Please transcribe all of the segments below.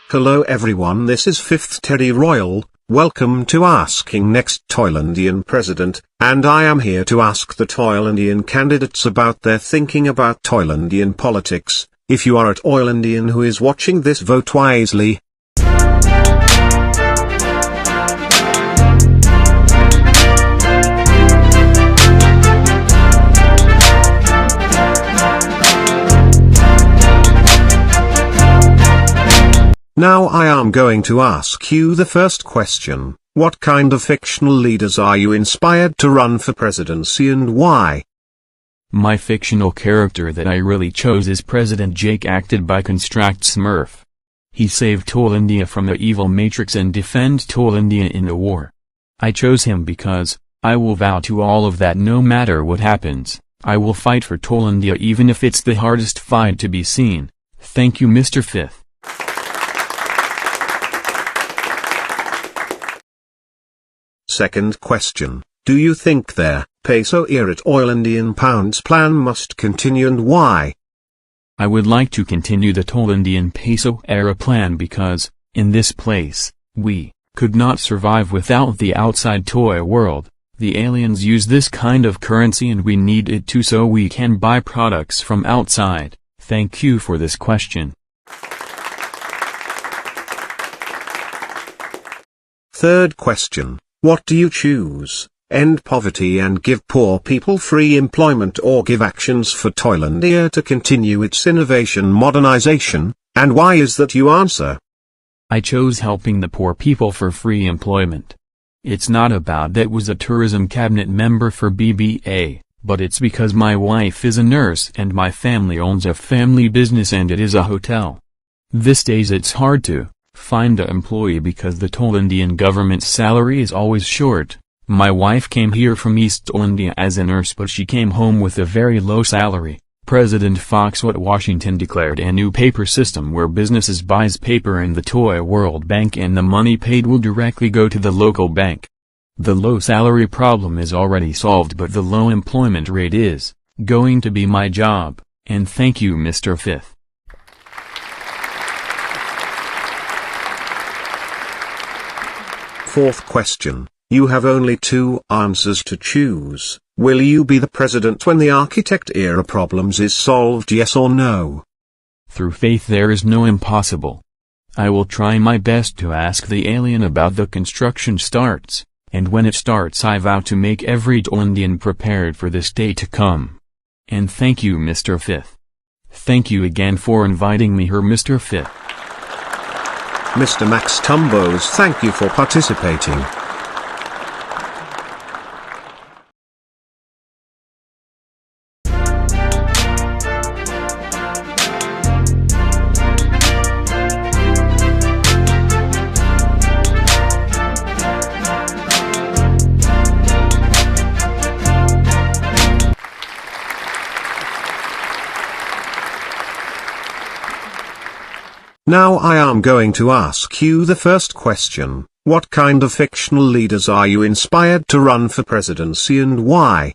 Hello everyone, this is 5th Teddy Royal. Welcome to Asking Next Toylandian President, and I am here to ask the Toylandian candidates about their thinking about Toylandian politics. If you are a Toylandian who is watching this, vote wisely. Now I am going to ask you the first question. What kind of fictional leaders are you inspired to run for presidency and why? My fictional character that I really chose is President Jake, acted by Construct Smurf. He saved Toylandia from the evil Matrix and defend Toylandia in the war. I chose him because, I will vow to all of that no matter what happens, I will fight for Toylandia even if it's the hardest fight to be seen. Thank you, Mr. Fifth. Second question, do you think their peso-era Toylandian pounds plan must continue and why? I would like to continue the Toylandian peso-era plan because, in this place, we could not survive without the outside toy world. The aliens use this kind of currency and we need it too, so we can buy products from outside. Thank you for this question. Third question. What do you choose, end poverty and give poor people free employment, or give actions for Toylandia to continue its innovation modernization, and why is that you answer? I chose helping the poor people for free employment. It's not about that was a tourism cabinet member for BBA, but it's because my wife is a nurse and my family owns a family business and it is a hotel. These days it's hard to find an employee because the Toylandian government's salary is always short. My wife came here from East Toylandia as a nurse, but she came home with a very low salary. President Foxwhat Washington declared a new paper system where businesses buys paper in the Toy World Bank and the money paid will directly go to the local bank. The low salary problem is already solved, but the low employment rate is going to be my job, and thank you, Mr. Fifth. Fourth question, you have only 2 answers to choose. Will you be the president when the architect-era problems is solved, yes or no? Through faith there is no impossible. I will try my best to ask the alien about the construction starts, and when it starts I vow to make every Toylandian prepared for this day to come. And thank you, Mr. Fifth. Thank you again for inviting me here, Mr. Fifth. Mr. Max Tumbos, thank you for participating. Now I am going to ask you the first question. What kind of fictional leaders are you inspired to run for presidency and why?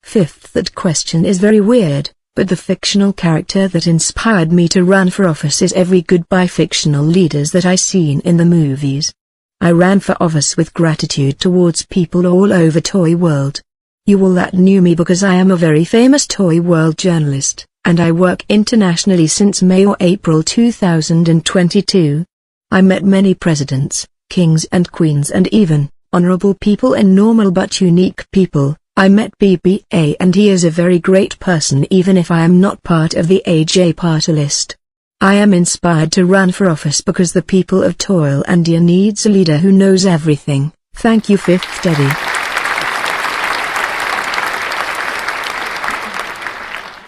Fifth, that question is very weird, but the fictional character that inspired me to run for office is every goodbye fictional leaders that I seen in the movies. I ran for office with gratitude towards people all over Toy World. You all that knew me because I am a very famous Toy World journalist, and I work internationally since May or April 2022. I met many presidents, kings and queens and even honorable people and normal but unique people. I met BBA and he is a very great person even if I am not part of the AN Partylist. I am inspired to run for office because the people of Toylandia needs a leader who knows everything. Thank you, 5th Teddy.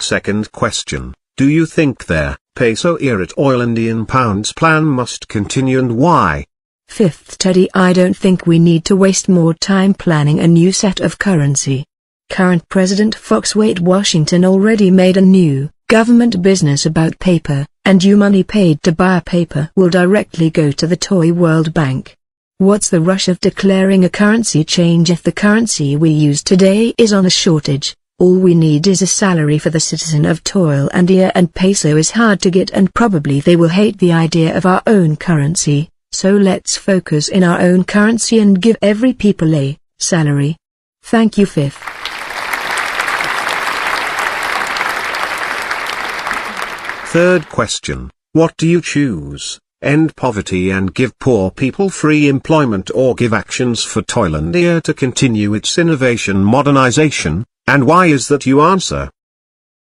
Second question, do you think their peso-era Toylandian pounds plan must continue and why? 5th Teddy, I don't think we need to waste more time planning a new set of currency. Current President Foxwhat Washington already made a new government business about paper, and you money paid to buy paper will directly go to the Toy World Bank. What's the rush of declaring a currency change if the currency we use today is on a shortage? All we need is a salary for the citizen of Toylandia, and peso is hard to get, and probably they will hate the idea of our own currency, so let's focus in our own currency and give every people a salary. Thank you. Fifth. Third question, what do you choose? End poverty and give poor people free employment, or give actions for Toylandia to continue its innovation modernization, and why is that you answer?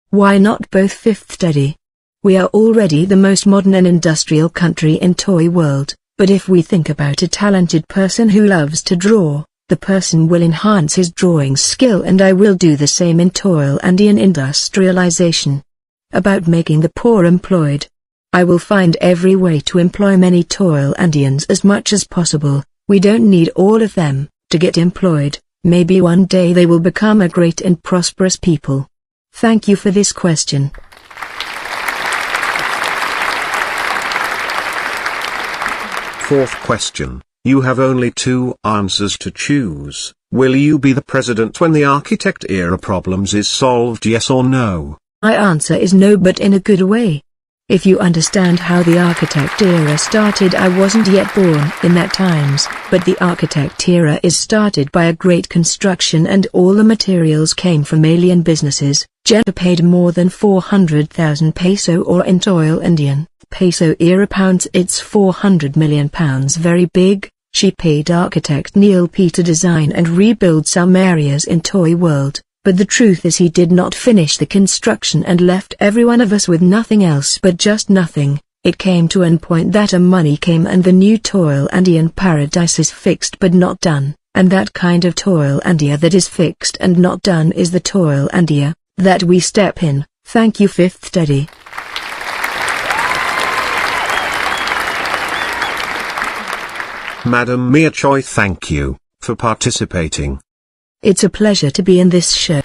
Why not both? Fifth Teddy. We are already the most modern and industrial country in toy world, but if we think about a talented person who loves to draw, the person will enhance his drawing skill, and I will do the same in Toylandian industrialization. About making the poor employed. I will find every way to employ many Toylandians as much as possible. We don't need all of them to get employed. Maybe one day they will become a great and prosperous people. Thank you for this question. Fourth question, you have only 2 answers to choose. Will you be the president when the architect era problems is solved, yes or no? My answer is no, but in a good way. If you understand how the architect era started, I wasn't yet born in that times, but the architect era is started by a great construction, and all the materials came from alien businesses. Jenna paid more than 400,000 peso, or in Toylandian peso era pounds it's 400 million pounds, very big. She paid architect Neil P to design and rebuild some areas in Toy World. But the truth is he did not finish the construction and left every one of us with nothing else but just nothing. It came to an point that a money came, and the new Toylandian paradise is fixed but not done, and that kind of Toylandia that is fixed and not done is the Toylandia that we step in. Thank you. Fifth Teddy. Madam Mia Choi, thank you for participating. It's a pleasure to be in this show.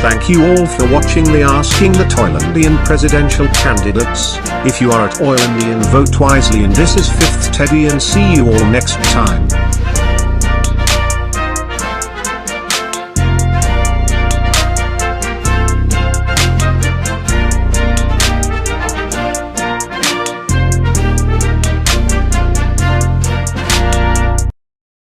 Thank you all for watching the Asking the Toylandian Presidential Candidates. If you are at Toylandian, vote wisely, and this is 5th Teddy, and see you all next time.